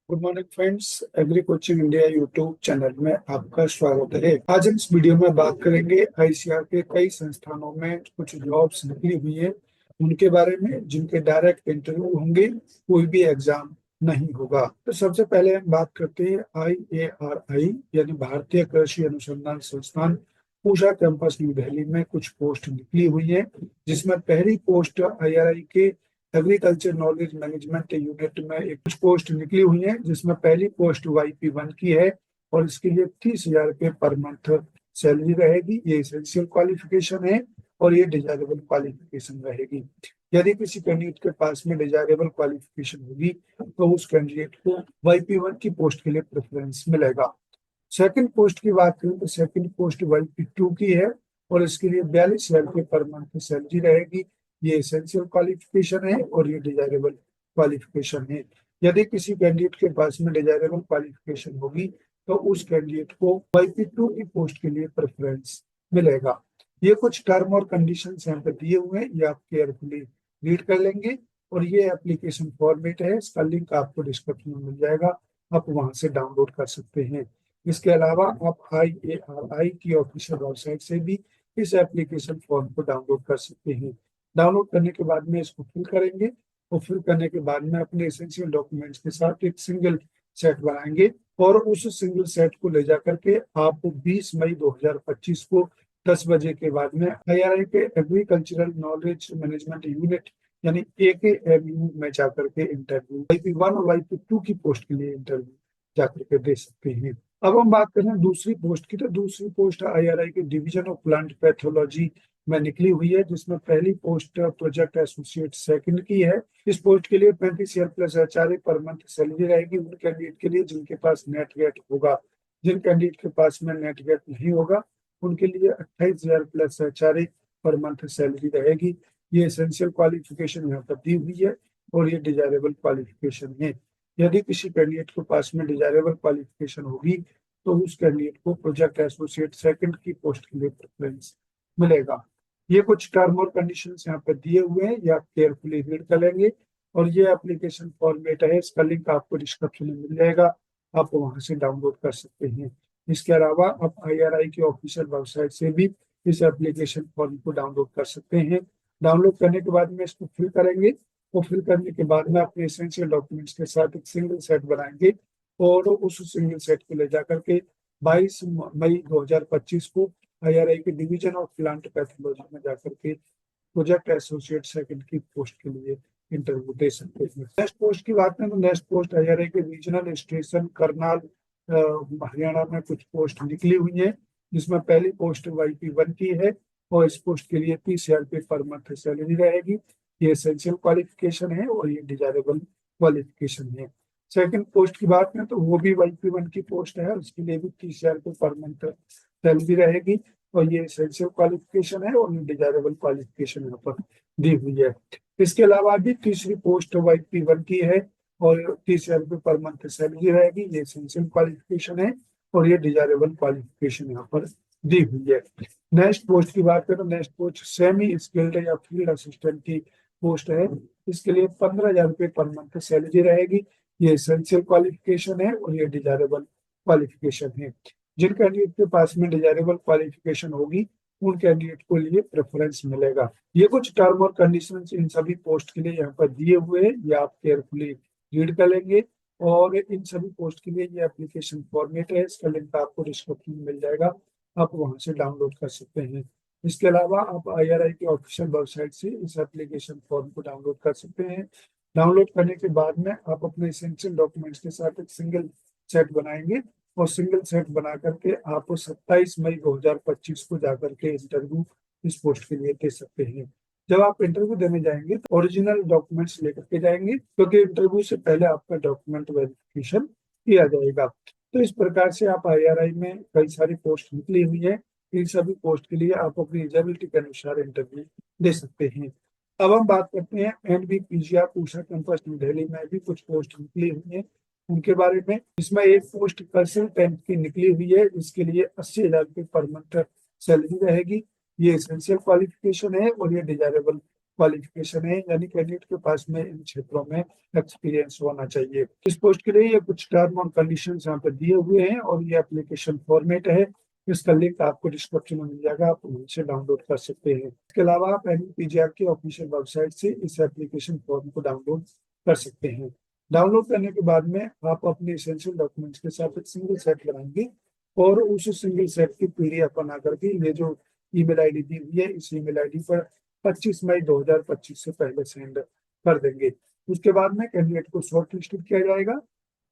Good morning friends. Agree coaching India YouTube channel में आपका स्वागत है। आज हम इस वीडियो में बात करेंगे आईसीआर के कई संस्थानों में कुछ जॉब्स निकली हुई है उनके बारे में, जिनके डायरेक्ट इंटरव्यू होंगे, कोई भी एग्जाम नहीं होगा। तो सबसे पहले हम बात करते हैं IARI यानी भारतीय कृषि अनुसंधान संस्थान पूषा कैंपस न्यू दिल्ली में कुछ पोस्ट निकली हुई है, जिसमें पहली पोस्ट IRI के एग्रीकल्चर नॉलेज मैनेजमेंट यूनिट में एक कुछ पोस्ट निकली हुई है, जिसमें पहली पोस्ट YP1 की है और इसके लिए 30,000 रुपये पर मंथ सैलरी रहेगी। ये एसेंशियल क्वालिफिकेशन है और ये डिजायरेबल क्वालिफिकेशन रहेगी। यदि किसी कैंडिडेट के पास में डिजायरेबल क्वालिफिकेशन होगी तो उस कैंडिडेट को YP1 की पोस्ट के लिए प्रेफरेंस मिलेगा। सेकंड पोस्ट की बात करें तो सेकंड पोस्ट YP2 की है और इसके लिए 42,000 रुपये पर मंथ सैलरी रहेगी। ये एसेंशियल क्वालिफिकेशन है और ये डिजायरेबल क्वालिफिकेशन है। यदि किसी कैंडिडेट के पास में डिजायरेबल क्वालिफिकेशन होगी तो उस कैंडिडेट को YP2 की पोस्ट के लिए प्रेफरेंस मिलेगा। ये कुछ टर्म और कंडीशंस यहाँ पे दिए हुए हैं, ये आप केयरफुली रीड कर लेंगे। और ये एप्लीकेशन फॉर्मेट है, इसका लिंक आपको डिस्क्रिप्शन में मिल जाएगा, आप वहां से डाउनलोड कर सकते हैं। इसके अलावा आप IARI की ऑफिशियल वेबसाइट से भी इस एप्लीकेशन फॉर्म को डाउनलोड कर सकते हैं। डाउनलोड करने के बाद में इसको फिल करेंगे और फिल करने के बाद में अपने एसेंशियल डॉक्यूमेंट्स के साथ एक सिंगल सेट बनाएंगे और उस सिंगल सेट को ले जाकर के आप 20 मई 2025 को 10 बजे के बाद में IRI के एग्रीकल्चरल नॉलेज मैनेजमेंट यूनिट यानी AKMU में जाकर के इंटरव्यू YP1 और YP2 की पोस्ट के लिए इंटरव्यू जाकर के दे सकते हैं। अब हम बात करें दूसरी पोस्ट की, तो दूसरी पोस्ट IRI के डिवीजन ऑफ प्लांट पैथोलॉजी में निकली हुई है, जिसमें पहली पोस्ट प्रोजेक्ट एसोसिएट सेकंड की है। इस पोस्ट के लिए 35,000 plus HRA per month salary रहेगी उन कैंडिडेट के लिए जिनके पास नेट गेट होगा। जिन कैंडिडेट के पास में नेट गेट नहीं होगा उनके लिए 28,000 plus HRA per month salary रहेगी। ये एसेंशियल क्वालिफिकेशन यहाँ पर दी हुई है और ये डिजायरेबल क्वालिफिकेशन है। यदि किसी कैंडिडेट के पास में डिजायरेबल क्वालिफिकेशन होगी तो उस कैंडिडेट को प्रोजेक्ट एसोसिएट सेकंड की पोस्ट के लिए प्रेफरेंस मिलेगा। ये कुछ टर्म और कंडीशंस यहाँ पे दिए हुए हैं, ये आप केयरफुली रीड कर लेंगे। और ये एप्लीकेशन फॉर्मेट है, इसका लिंक आपको डिस्क्रिप्शन में मिल जाएगा, आप वहां से डाउनलोड कर सकते हैं। इसके अलावा आप IRI की ऑफिशियल वेबसाइट से भी इस एप्लीकेशन फॉर्म को डाउनलोड कर सकते हैं। डाउनलोड करने के बाद में इसको फिल करेंगे और फिल करने के बाद में अपने एसेंशियल डॉक्यूमेंट्स के साथ एक सिंगल सेट बनाएंगे और उस सिंगल सेट को ले जाकर के 22 मई 2025 को IRI के डिवीजन ऑफ प्लांट पैथोलॉजी में जाकर के प्रोजेक्ट एसोसिएट सेकंड की पोस्ट के लिए इंटरव्यू दे सकते हैं। नेक्स्ट पोस्ट की बात करें तो नेक्स्ट पोस्ट IRI के रीजनल स्टेशन करनाल हरियाणा में कुछ पोस्ट निकली हुई है, जिसमें पहली पोस्ट YP1 की है और इस पोस्ट के लिए 30,000 रुपये पर मंथ सैलरी रहेगी। ये एसेंशियल क्वालिफिकेशन है और ये डिजायरेबल क्वालिफिकेशन है। सेकंड पोस्ट की बात करें तो वो भी YP1 की पोस्ट है, उसके लिए भी 30,000 रुपये पर मंथ सैलरी रहेगी और ये एसेंशियल क्वालिफिकेशन है और डिजायरेबल क्वालिफिकेशन यहाँ पर दी हुई है। इसके अलावा भी तीसरी पोस्ट YP1 की है और 30,000 रुपये पर मंथ सैलरी रहेगी। ये एसेंशियल क्वालिफिकेशन है और ये डिजायरेबल क्वालिफिकेशन यहाँ पर दी हुई है। नेक्स्ट पोस्ट की बात करें तो नेक्स्ट पोस्ट सेमी स्किल्ड या फील्ड असिस्टेंट की पोस्ट है। इसके लिए 15,000 रुपये पर मंथ सैलरी रहेगी। ये एसेंशियल क्वालिफिकेशन है और ये डिजायरेबल क्वालिफिकेशन है। जिन कैंडिडेट के पास में डिजायरेबल क्वालिफिकेशन होगी उन कैंडिडेट को लिए प्रेफरेंस मिलेगा। ये कुछ टर्म और कंडीशंस इन सभी पोस्ट के लिए यहाँ पर दिए हुए हैं, ये आप केयरफुली रीड कर लेंगे। और इन सभी पोस्ट के लिए ये एप्लीकेशन फॉर्मेट है, इसका लिंक आपको डिस्क्रिप्शन में मिल जाएगा, आप वहां से डाउनलोड कर सकते हैं। इसके अलावा आप IRI की ऑफिशियल वेबसाइट से इस एप्लीकेशन फॉर्म को डाउनलोड कर सकते हैं। डाउनलोड करने के बाद में आप अपने एसेंशियल डॉक्यूमेंट्स के साथ एक सिंगल सेट बनाएंगे और सिंगल सेट बना करके आप 27 मई 2025 को जाकर के इंटरव्यू इस पोस्ट के लिए दे सकते हैं। जब आप इंटरव्यू देने जाएंगे तो ओरिजिनल डॉक्यूमेंट्स लेकर के जाएंगे, क्योंकि इंटरव्यू से पहले आपका डॉक्यूमेंट वेरिफिकेशन किया जाएगा। तो इस प्रकार से आप IRI में कई सारी पोस्ट निकली हुई है, इन सभी पोस्ट के लिए आप अपनी एलिजिबिलिटी के अनुसार इंटरव्यू दे सकते हैं। अब हम बात करते हैं NBPGR पूषा कैंपस न्यू दिल्ली में भी कुछ पोस्ट निकली हुई है उनके बारे में। इसमें एक पोस्ट कंसल्टेंट की निकली हुई है, इसके लिए 80,000 रुपये पर मंथ सैलरी रहेगी। ये एसेंशियल क्वालिफिकेशन है और ये डिजायरेबल क्वालिफिकेशन है, यानी कैंडिडेट के पास में इन क्षेत्रों में एक्सपीरियंस होना चाहिए। इस पोस्ट के लिए ये कुछ टर्म और कंडीशंस यहाँ पे दिए हुए हैं और ये एप्लीकेशन फॉर्मेट है। इसका लिंक आपको डिस्क्रिप्शन में मिल जाएगा, आप उनसे डाउनलोड कर सकते हैं। इसके अलावा आप एनपीटीईआर की ऑफिशियल वेबसाइट से इस एप्लीकेशन फॉर्म को डाउनलोड कर सकते हैं। डाउनलोड करने के बाद में आप अपने एसेंशियल डॉक्यूमेंट्स के साथ एक सिंगल सेट बनाएंगे और उस सिंगल सेट की पीडीएफ बना करके ये जो ईमेल आईडी दी हुई है, इस ईमेल आईडी पर 25 मई 2025 से पहले सेंड कर देंगे। उसके बाद में कैंडिडेट को शॉर्ट लिस्टेड किया जाएगा।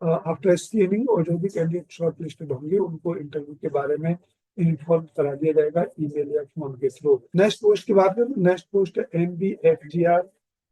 आफ्टर स्क्रीनिंग और जो भी कैंडिडेट शॉर्ट लिस्टेड होंगे उनको इंटरव्यू के बारे में इन्फॉर्म करा दिया जाएगा ईमेल या फोन के थ्रू। नेक्स्ट पोस्ट की बात करें, नेक्स्ट पोस्ट है NBFGR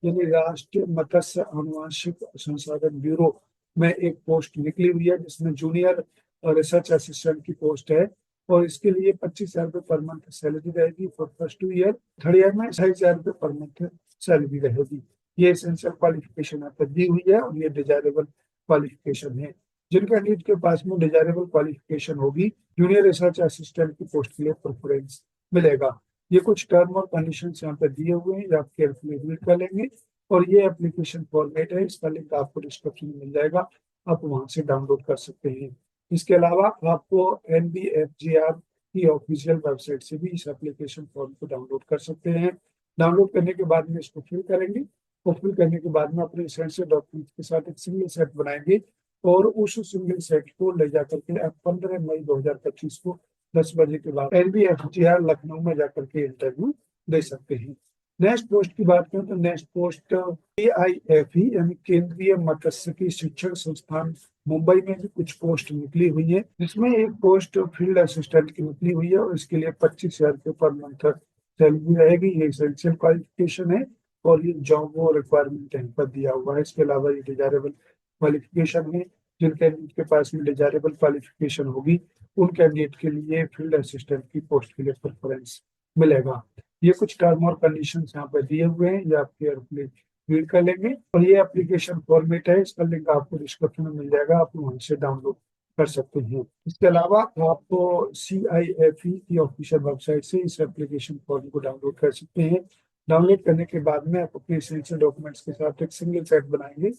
यानी राष्ट्रीय मत्स्य आनुवंशिक संसाधन ब्यूरो में एक पोस्ट निकली हुई है, जिसमें जूनियर रिसर्च असिस्टेंट की पोस्ट है और इसके लिए 25,000 रुपये पर मंथ सैलरी रहेगी for first 2 year. Third year में 28,000 रुपये पर मंथ सैलरी रहेगी। ये एसेंशियल क्वालिफिकेशन यहाँ पर दी हुई है और ये डिजायरेबल क्वालिफिकेशन है। जिन कैंडिडेट के पास में डिजायरेबल क्वालिफिकेशन होगी, जूनियर रिसर्च असिस्टेंट की पोस्ट के लिए प्रेफरेंस मिलेगा। ये कुछ टर्म और कंडीशन यहाँ पे दिए हुए हैं, ये आप केयरफुली रीड कर लेंगे। और ये एप्लीकेशन फॉर्मेट है, इसका लिंक आपको डिस्क्रिप्शन में मिल जाएगा, आप वहां से डाउनलोड कर सकते हैं। इसके अलावा आपको NBFGR की ऑफिशियल वेबसाइट से भी इस एप्लीकेशन फॉर्म को डाउनलोड कर सकते हैं। डाउनलोड करने के बाद में इसको फिल करेंगे और फिल करने के बाद में अपने एसेंशियल डॉक्यूमेंट्स के साथ एक सिंगल सेट बनाएंगे और उस सिंगल सेट को ले जाकर के आप 15 मई 2025 को 10 बजे के बाद NBFGR लखनऊ में जाकर के इंटरव्यू दे सकते हैं। नेक्स्ट पोस्ट की बात करें तो नेक्स्ट पोस्ट KIFE यानी केंद्रीय मत्स्यिकी शिक्षण संस्थान मुंबई में भी कुछ पोस्ट निकली हुई है, जिसमें एक पोस्ट फील्ड असिस्टेंट की निकली हुई है और इसके लिए 25,000 रुपये पर मंथ सैलरी रहेगी। ये एसेंशियल क्वालिफिकेशन है और ये जॉब वो रिक्वायरमेंट यहाँ पर दिया हुआ है। इसके अलावा ये डिजायरेबल क्वालिफिकेशन है। जिन कैंडिडेट के पास में डिजायरेबल क्वालिफिकेशन होगी उन कैंडिडेट के लिए फील्ड असिस्टेंट की पोस्ट के लिए प्रेफरेंस मिलेगा। ये कुछ टर्म और कंडीशन यहाँ पे दिए हुए हैं, ये आप केयरफुली रीड कर लेंगे और ये एप्लीकेशन फॉर्मेट है, इसका लिंक आपको डिस्क्रिप्शन में मिल जाएगा, आप वहां से डाउनलोड कर सकते हैं। इसके अलावा आपको CIFE की ऑफिशियल वेबसाइट से इस एप्लीकेशन फॉर्म को डाउनलोड कर सकते हैं। डाउनलोड करने के बाद में आप अपने एसेंशियल डॉक्यूमेंट्स के साथ एक सिंगल सेट बनाएंगे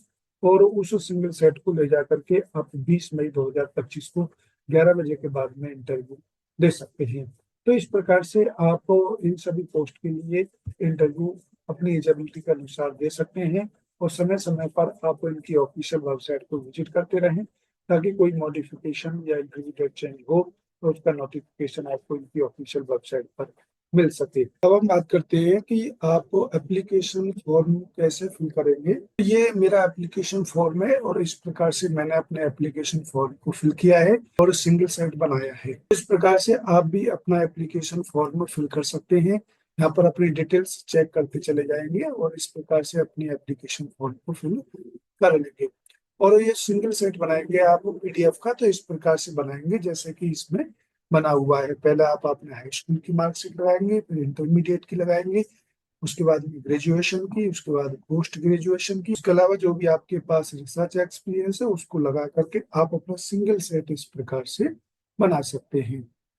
और उस सिंगल सेट को ले जाकर के आप 20 मई 2025 को 11 बजे के बाद में इंटरव्यू दे सकते हैं। तो इस प्रकार से आप इन सभी पोस्ट के लिए इंटरव्यू अपनी एलिजिबिलिटी के अनुसार दे सकते हैं और समय समय पर आप इनकी ऑफिशियल वेबसाइट को विजिट करते रहें, ताकि कोई मॉडिफिकेशन या इंटरव्यू डेट चेंज हो तो उसका नोटिफिकेशन आपको इनकी ऑफिशियल वेबसाइट पर मिल सके। अब हम बात करते हैं कि आप एप्लीकेशन फॉर्म कैसे फिल करेंगे। ये मेरा एप्लीकेशन फॉर्म है और इस प्रकार से मैंने अपने एप्लीकेशन फॉर्म को फिल किया है और सिंगल सेट बनाया है। इस प्रकार से आप भी अपना एप्लीकेशन फॉर्म फिल कर सकते हैं। यहाँ पर अपनी डिटेल्स चेक करते चले जाएंगे और इस प्रकार से अपनी एप्लीकेशन फॉर्म को फिल कर लेंगे। और ये सिंगल सेट बनाएंगे आप PDF का, तो इस प्रकार से बनाएंगे जैसे कि इसमें बना हुआ है। पहले आप अपने हाई स्कूल की मार्कशीट लगाएंगे, फिर इंटरमीडिएट की लगाएंगे, उसके बाद ग्रेजुएशन की, उसके बाद पोस्ट ग्रेजुएशन की, उसके अलावा जो भी आपके पास रिसर्च एक्सपीरियंस है उसको लगा करके आप अपना सिंगल सेट इस प्रकार से बना सकते हैं।